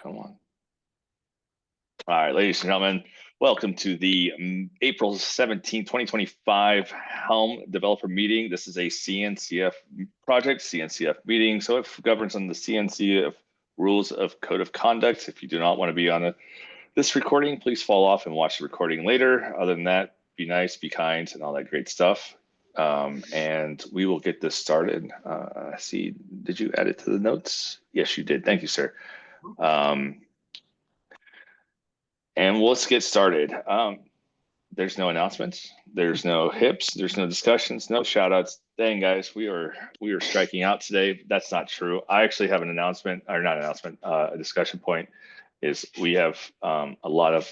Come on. All right, ladies and gentlemen, welcome to the April 17, 2025 Helm developer meeting. This is a CNCF project, CNCF meeting. So it governs on the CNCF rules of code of conduct. If you do not want to be on this recording, please fall off and watch the recording later. Other than that, be nice, be kind, and all that great stuff. And we will get this started. See, did you add it to the notes? Yes, you did. Thank you, sir. And let's get started. There's no announcements. There's no hips. There's no discussions. No shout outs. Dang, guys, we are striking out today. That's not true. I actually have an announcement, or not announcement, a discussion point is we have a lot of,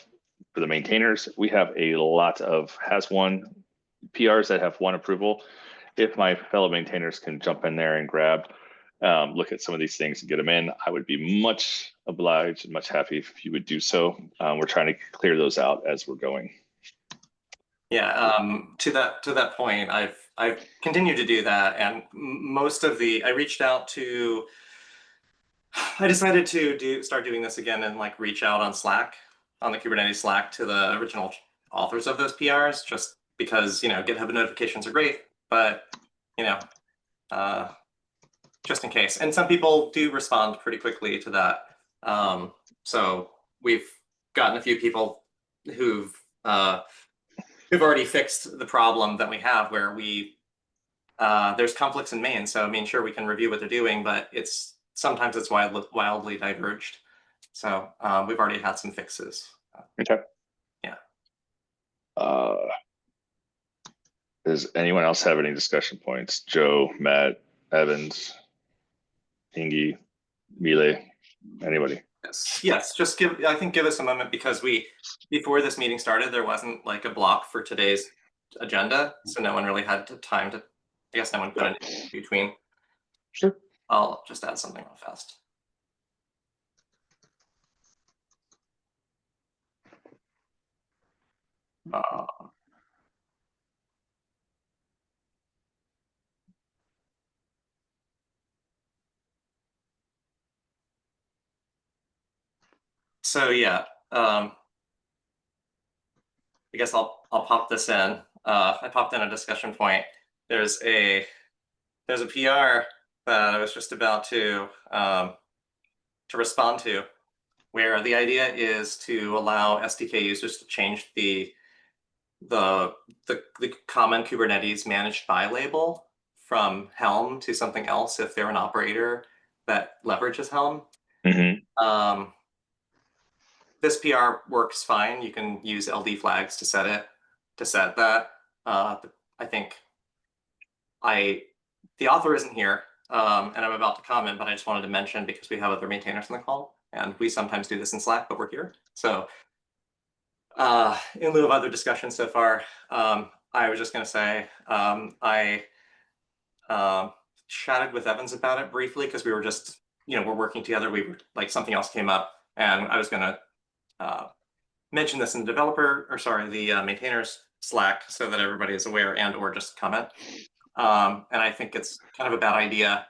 for the maintainers, we have a lot of has-won PRs that have one approval. If my fellow maintainers can jump in there and grab, look at some of these things and get them in, I would be much obliged and much happy if you would do so. We're trying to clear those out as we're going. Yeah, to that point, I've continued to do that, and most of the I decided to start doing this again and like reach out on Slack, on the Kubernetes Slack, to the original authors of those PRs, just because GitHub notifications are great, but just in case. And some people do respond pretty quickly to that. So we've gotten a few people who've already fixed the problem that we have, where there's conflicts in main. So I mean, sure, we can review what they're doing, but sometimes it's wildly diverged. So we've already had some fixes. Okay. Yeah. Does anyone else have any discussion points? Joe, Matt, Evans, Hingy, Mile, anybody? Yes. Just give us a moment, because before this meeting started, there wasn't like a block for today's agenda, so no one really had time to. I guess no one put anything in between. Sure. I'll just add something real fast. So yeah, I guess I'll pop this in. I popped in a discussion point. There's a PR that I was just about to respond to, where the idea is to allow SDK users to change the common Kubernetes managed by label from Helm to something else if they're an operator that leverages Helm. Mm-hmm. This PR works fine. You can use LD flags to set that. I think the author isn't here, and I'm about to comment, but I just wanted to mention, because we have other maintainers on the call, and we sometimes do this in Slack, but we're here. So in lieu of other discussions so far, I was just going to say I chatted with Evans about it briefly, because we were just, we're working together. We were like, something else came up, and I was going to mention this in the maintainers Slack, so that everybody is aware and/or just comment. And I think it's kind of a bad idea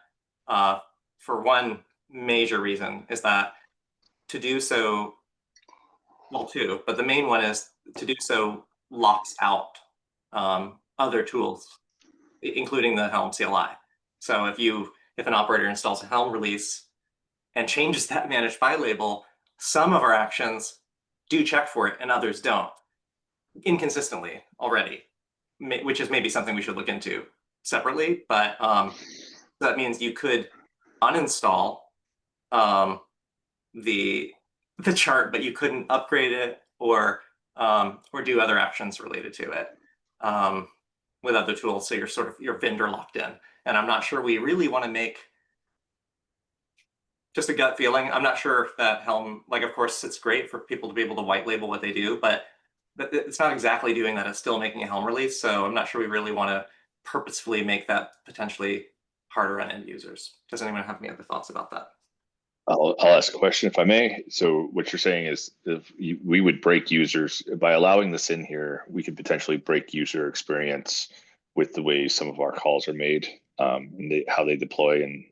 for one major reason, is that to do so, well, two, but the main one is to do so locks out other tools, including the Helm CLI. So if an operator installs a Helm release and changes that managed by label, some of our actions do check for it and others don't, inconsistently already, which is maybe something we should look into separately. But that means you could uninstall the chart, but you couldn't upgrade it or do other actions related to it with other tools. So you're vendor locked in. And I'm not sure we really want to make, just a gut feeling, I'm not sure that Helm, like, of course, it's great for people to be able to white label what they do, but it's not exactly doing that. It's still making a Helm release. So I'm not sure we really want to purposefully make that potentially harder on end users. Does anyone have any other thoughts about that? I'll ask a question, if I may. So what you're saying is, if we would break users by allowing this in here, we could potentially break user experience with the way some of our calls are made, and how they deploy and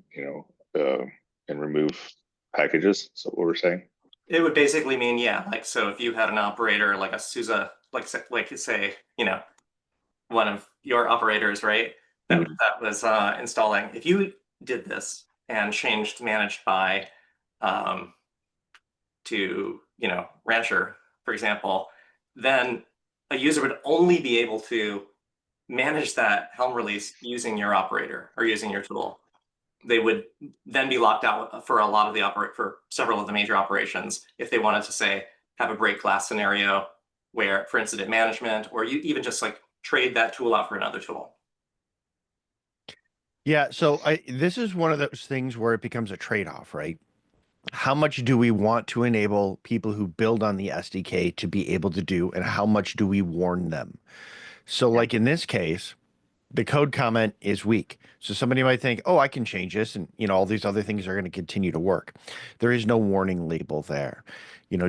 and remove packages. So what we're saying. It would basically mean, yeah, like, so if you had an operator like a SUSE, like say, one of your operators, right? That Mhm. that was installing. If you did this and changed managed by um, to Rancher, for example, then a user would only be able to manage that Helm release using your operator or using your tool. They would then be locked out for a lot of the for several of the major operations if they wanted to say have a break glass scenario where for incident management, or you even just like trade that tool out for another tool. Yeah, so this is one of those things where it becomes a trade-off, right? How much do we want to enable people who build on the SDK to be able to do, and how much do we warn them? So like in this case, the code comment is weak. So somebody might think, oh, I can change this, and all these other things are going to continue to work. There is no warning label there.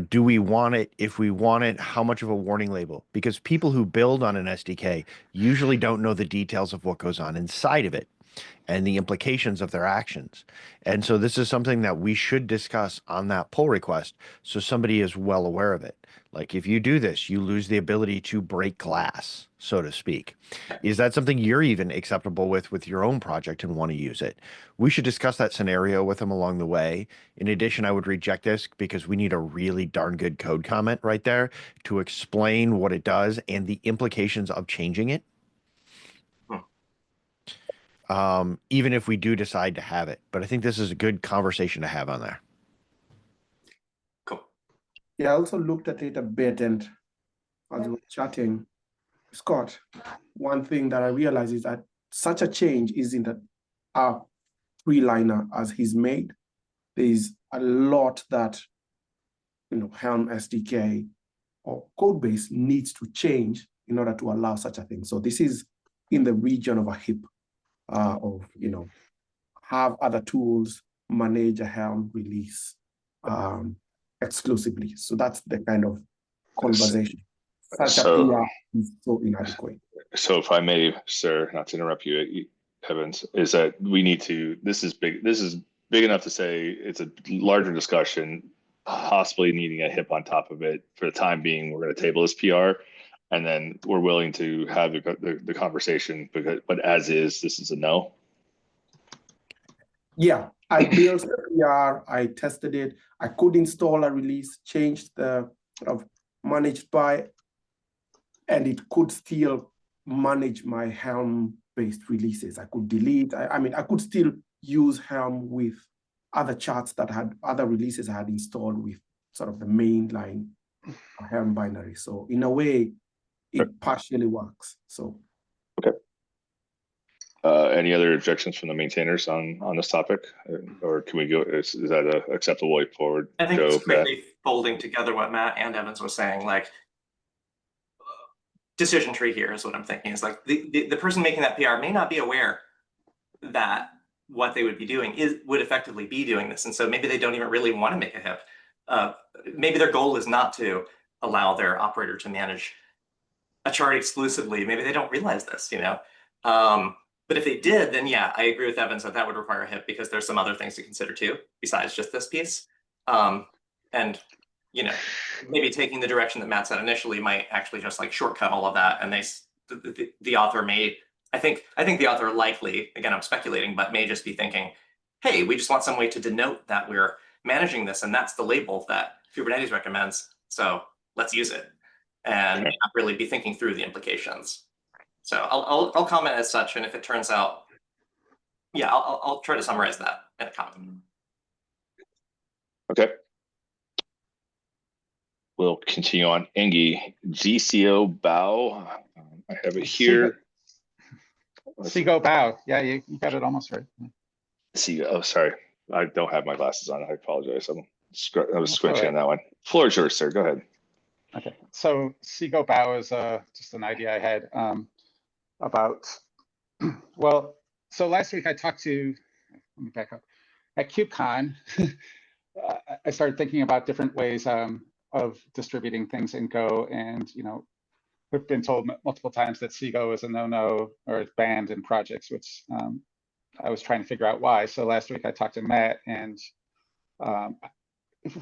Do we want it? If we want it, how much of a warning label? Because people who build on an SDK usually don't know the details of what goes on inside of it and the implications of their actions. And so this is something that we should discuss on that pull request so somebody is well aware of it. Like if you do this, you lose the ability to break glass, so to speak. Is that something you're even acceptable with your own project and want to use it? We should discuss that scenario with them along the way. In addition, I would reject this because we need a really darn good code comment right there to explain what it does and the implications of changing it, Hmm, even if we do decide to have it. But I think this is a good conversation to have on there. cool. Yeah, I also looked at it a bit, and as we were chatting, Scott, one thing that I realized is that such a change isn't a three-liner as he's made. There's a lot that Helm SDK or code base needs to change in order to allow such a thing. So this is in the region of a heap of have other tools manage a Helm release exclusively. So that's the kind of conversation. Such a PR is so inadequate. So if I may, sir, not to interrupt you, Evans, is that we need to, this is big enough to say it's a larger discussion, possibly needing a hip on top of it. For the time being, we're going to table this PR, and then we're willing to have the conversation, but as is, this is a no. Yeah, I built a PR, I tested it, I could install a release, changed the managed by, and it could still manage my Helm-based releases. I could delete, I mean, I could still use Helm with other charts that had other releases I had installed with sort of the mainline Helm binary. So in a way, it partially works. So okay. Any other objections from the maintainers on this topic, or can we go? Is that an acceptable way forward? I think it's greatly folding together what Matt and Evans was saying. Like decision tree here is what I'm thinking. Is like the person making that PR may not be aware that what they would be doing would effectively be doing this, and so maybe they don't even really want to make a HIP. Maybe their goal is not to allow their operator to manage a chart exclusively. Maybe they don't realize this, but if they did, then yeah, I agree with Evans that would require a HIP because there's some other things to consider too, besides just this piece. And maybe taking the direction that Matt said initially might actually just like shortcut all of that. And the author may, I think the author likely, again, I'm speculating, but may just be thinking, hey, we just want some way to denote that we're managing this, and that's the label that Kubernetes recommends. So let's use it, and may not really be thinking through the implications. So I'll comment as such, and if it turns out, yeah, I'll try to summarize that in a comment. Okay. We'll continue on. Engie, GCO bow. I have it here. Seago bow. Yeah, you got it almost right. Oh, sorry. I don't have my glasses on. I apologize. I was squinching right on that one. Floor is yours, sir. Go ahead. Okay. So Seago bow is just an idea I had about, well, so last week I talked to, let me back up, at KubeCon, I started thinking about different ways of distributing things in Go, and we've been told multiple times that Seago is a no-no or it's banned in projects, which I was trying to figure out why. So last week I talked to Matt, and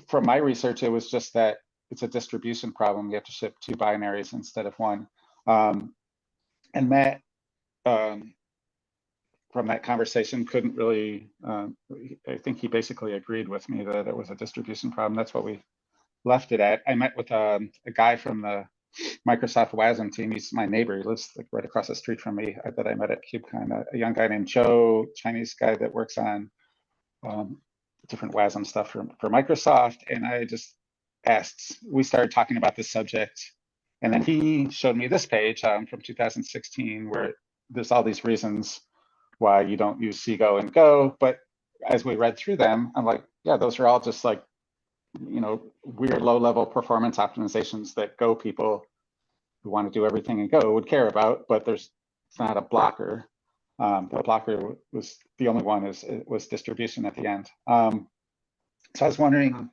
from my research, it was just that it's a distribution problem. You have to ship 2 binaries instead of 1. And Matt, from that conversation, couldn't really, I think he basically agreed with me that it was a distribution problem. That's what we left it at. I met with a guy from the Microsoft WASM team. He's my neighbor. He lives like right across the street from me that I met at KubeCon, a young guy named Joe, Chinese guy that works on different WASM stuff for Microsoft. And I just asked, we started talking about this subject. And then he showed me this page from 2016 where there's all these reasons why you don't use Seago and Go. But as we read through them, I'm like, yeah, those are all just like, you know, weird low-level performance optimizations that Go people who want to do everything in Go would care about, but it's not a blocker. The blocker was the only one was distribution at the end. So I was wondering,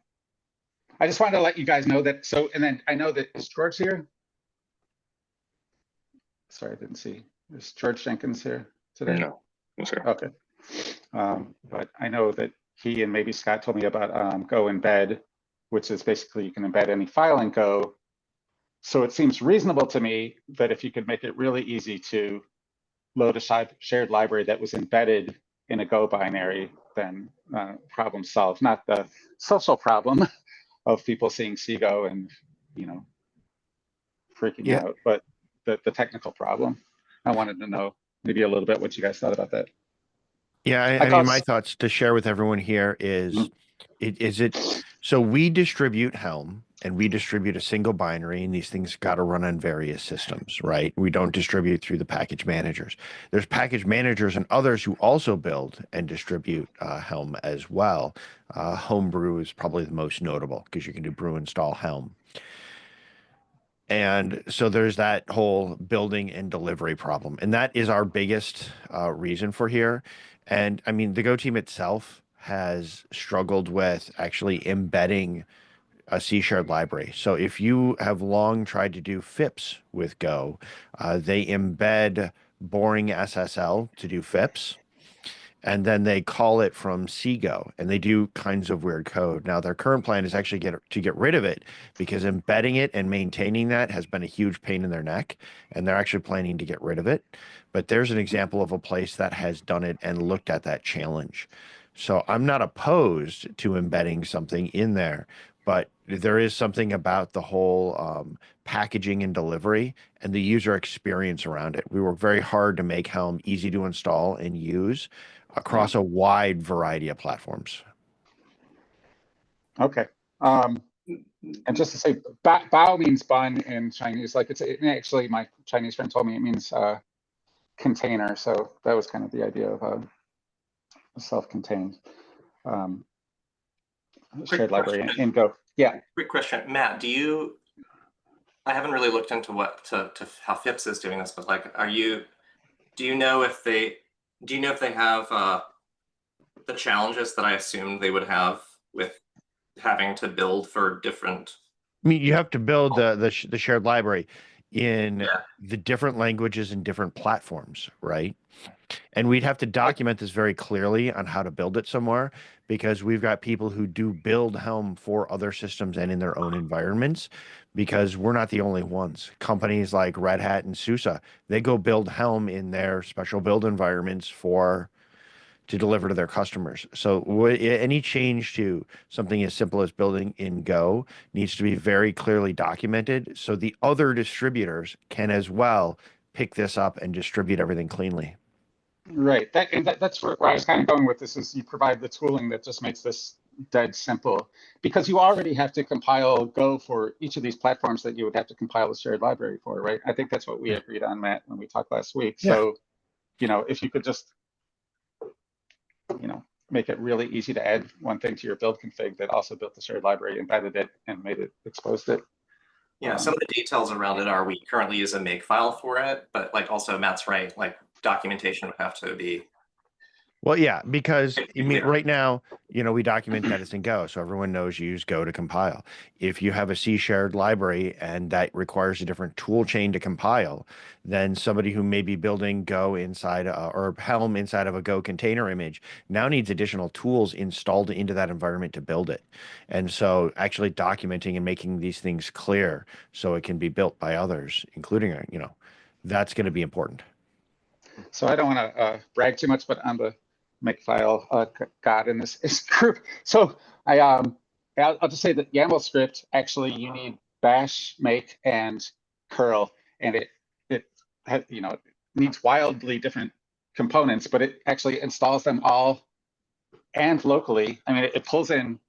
I just wanted to let you guys know that. So, and then I know that, is George here? Sorry, I didn't see. Is George Jenkins here today? No, no, sir. Okay. But I know that he and maybe Scott told me about Go Embed, which is basically you can embed any file in Go. So it seems reasonable to me that if you could make it really easy to load a shared library that was embedded in a Go binary, then problem solved. Not the social problem of people seeing Seago and, you know, freaking out, but the technical problem. I wanted to know maybe a little bit what you guys thought about that. Yeah, I mean, my thoughts to share with everyone here is, so we distribute Helm and we distribute a single binary, and these things got to run on various systems, right? We don't distribute through the package managers. There's package managers and others who also build and distribute Helm as well. Homebrew is probably the most notable because you can do brew install Helm. And so there's that whole building and delivery problem. And that is our biggest reason for here. And I mean, the Go team itself has struggled with actually embedding a C shared library. So if you have long tried to do FIPS with Go, they embed boring SSL to do FIPS. And then they call it from Seago, and they do kinds of weird code. Now, their current plan is actually to get rid of it because embedding it and maintaining that has been a huge pain in their neck, and they're actually planning to get rid of it. But there's an example of a place that has done it and looked at that challenge. So I'm not opposed to embedding something in there, but there is something about the whole packaging and delivery and the user experience around it. We work very hard to make Helm easy to install and use across a wide variety of platforms. Okay. And just to say, bao means bun in Chinese. Like actually, my Chinese friend told me it means container. So that was kind of the idea of self-contained shared library in Go. Yeah. Quick question, Matt. I haven't really looked into how FIPS is doing this, but like, do you know if they have the challenges that I assumed they would have with having to build for different? I mean, you have to build the shared library in the different languages and different platforms, right? And we'd have to document this very clearly on how to build it somewhere, because we've got people who do build Helm for other systems and in their own environments, because we're not the only ones. Companies like Red Hat and SUSE, they go build Helm in their special build environments to deliver to their customers. So any change to something as simple as building in Go needs to be very clearly documented so the other distributors can as well pick this up and distribute everything cleanly. Right. That's where I was kind of going with this, is you provide the tooling that just makes this dead simple, because you already have to compile Go for each of these platforms that you would have to compile a shared library for, right? I think that's what we agreed on, Matt, when we talked last week. So, you know, if you could just, you know, make it really easy to add one thing to your build config that also built the shared library, embedded it, and made it, exposed it. Yeah, some of the details around it are we currently use a make file for it, but like also Matt's right, like documentation would have to be Well, yeah, because I mean, clear. right now, we document that it's in Go, so everyone knows you use Go to compile. If you have a C shared library and that requires a different tool chain to compile, then somebody who may be building Go inside or Helm inside of a Go container image now needs additional tools installed into that environment to build it. And so actually documenting and making these things clear so it can be built by others, including, that's going to be important. So I don't want to brag too much, but I'm the makefile god in this group. So I'll just say that YAML script, actually you need bash, make, and curl, and it has, it needs wildly different components, but it actually installs them all and locally. I mean, it pulls in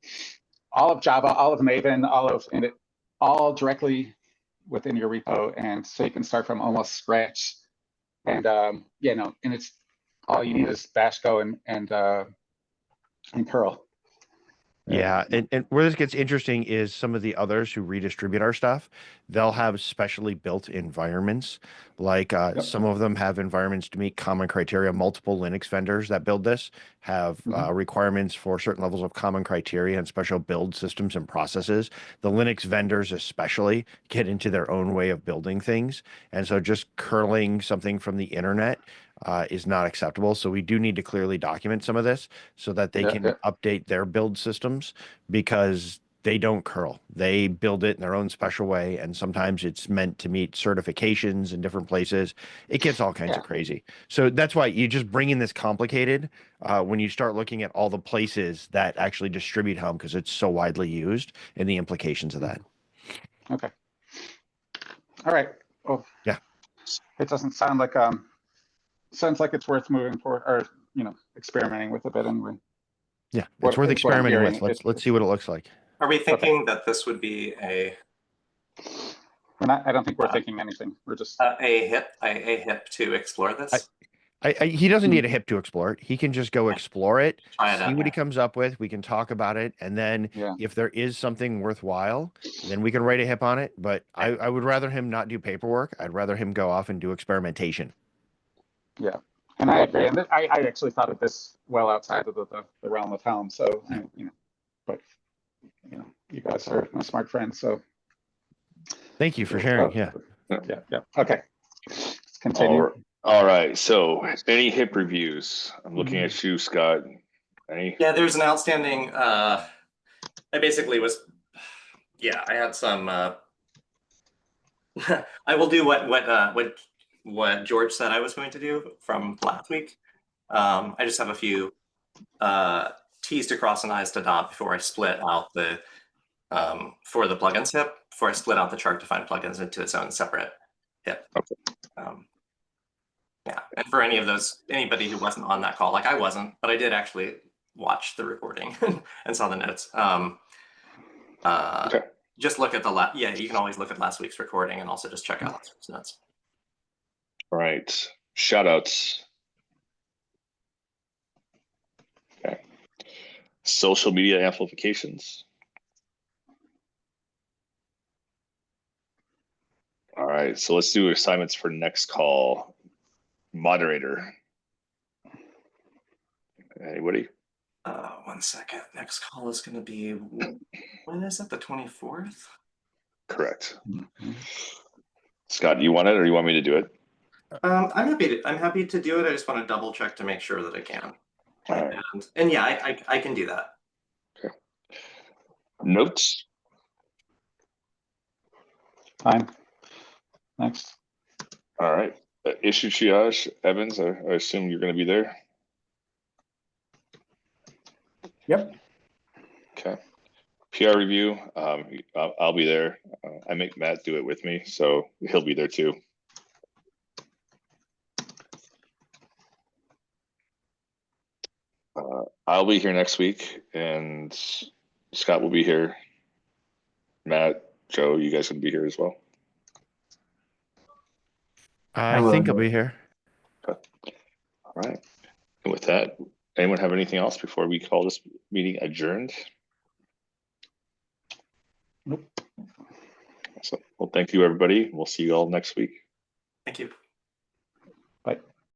all of Java, all of Maven, and it all directly within your repo, and so you can start from almost scratch. And and it's all you need is bash, go, and curl. Yeah, and where this gets interesting is some of the others who redistribute our stuff, they'll have specially built environments. Like some of them have environments to meet common criteria. Multiple Linux vendors that build this have requirements for certain levels of common criteria and special build systems and processes. The Linux vendors especially get into their own way of building things. And so just curling something from the internet is not acceptable. So we do need to clearly document some of this so that they can update their build systems, because they don't curl. They build it in their own special way, and sometimes it's meant to meet certifications in different places. It gets all kinds of crazy. So that's why you just bring in this complicated when you start looking at all the places that actually distribute Helm, because it's so widely used, and the implications of that. Okay. All right. Well, yeah, it doesn't sound like sounds like it's worth moving forward, or experimenting with a bit anyway. Yeah, it's worth experimenting with. Let's see what it looks like. Are we thinking that this would be a? I don't think we're thinking anything. We're just a hip to explore this. He doesn't need a hip to explore it. He can just go explore it, see what he out. comes up with. We can talk about it, and then if there is something worthwhile, then we can write a hip on it. But I would rather him not do paperwork. I'd rather him go off and do experimentation. Yeah, and I agree. And I actually thought of this well outside of the realm of Helm. So but you guys are my smart friends. So thank you for sharing. Yeah. Okay. Let's continue. All right. So, any hip reviews? I'm looking at you, Scott. Any? Yeah, there's an outstanding. I basically was. Yeah, I had some. I will do what George said I was going to do from last week. I just have a few T's to cross and I's to dot before I split out the for the plugins hip. Before I split out the chart to find plugins into its own separate hip. Okay. Yeah, and for anybody who wasn't on that call, like I wasn't, but I did actually watch the recording and saw the notes. Okay. Just look at you can always look at last week's recording and also just check out last week's notes. All right. Shout outs. Okay. Social media amplifications. All right. So let's do assignments for next call. Moderator. Anybody? 1 second. Next call is going to be, when is it? The 24th? Correct. Scott, do you want it, or you want me to do it? I'm happy to do it. I just want to double check to make sure that I can. All right. And yeah, I can do that. Okay. Notes. Fine. Next. All right. Issue triage, Evans. I assume you're going to be there. Yep. Okay. PR review. I'll be there. I make Matt do it with me, so he'll be there too. I'll be here next week, and Scott will be here. Matt, Joe, you guys can be here as well. I think I'll be here. Okay. All right. And with that, anyone have anything else before we call this meeting adjourned? Nope. So, well, thank you, everybody. We'll see you all next week. Thank you.